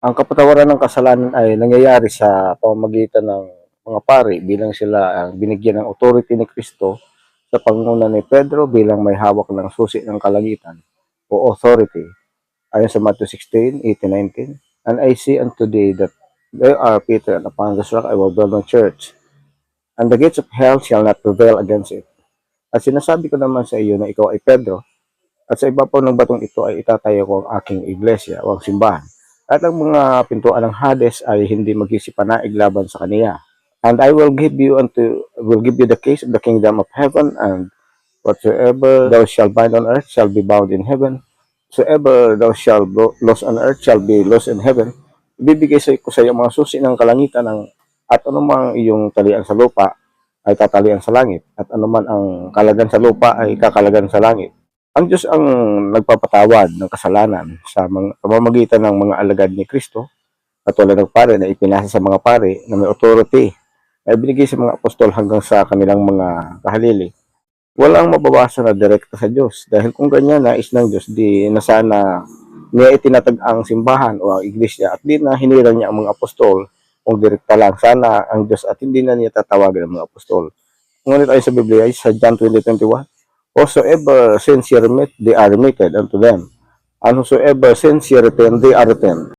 Ang kapatawaran ng kasalanan ay nangyayari sa pamamagitan ng mga pari bilang sila ang binigyan ng authority ni Kristo sa pangunguna ni Pedro bilang may hawak ng susi ng kalangitan o authority. Ayon sa Matthew 16:18-19, "And I say unto thee that there are Peter, and upon this rock I will build my church, and the gates of hell shall not prevail against it." At sinasabi ko naman sa iyo na ikaw ay Pedro, at sa ibabaw ng batong ito ay itatayo ko ang aking iglesia o ang simbahan. At ang mga pintuan ng Hades ay hindi magsisipanaig laban sa kaniya. And I will give you the keys of the kingdom of heaven, and whatsoever thou shalt bind on earth shall be bound in heaven. Whatsoever thou shalt loose on earth shall be loosed in heaven. Ibibigay ko sa iyo mga susi ng kalangitan at anumang iyong talian sa lupa ay tatalian sa langit, at anuman ang kalagan sa lupa ay kakalagan sa langit. Ang Diyos ang nagpapatawad ng kasalanan sa pamamagitan ng mga alagad ni Kristo, katulad ng pare na ipinasa sa mga pare na may authority na ibinigay sa mga apostol hanggang sa kanilang mga kahalili. Walang mababasa na direkta sa Diyos, dahil kung ganyan nais ng Diyos, di na sana niya itinatag ang simbahan o ang iglesia, at di na hinirang niya ang mga apostol kung direkta lang sana ang Diyos, at hindi na niya tatawagan ang mga apostol. Ngunit ay sa Biblia ay sa John 20:21, "Whosoever sins ye remit, they are remitted unto them. And whosoever sins ye retain, they are retained."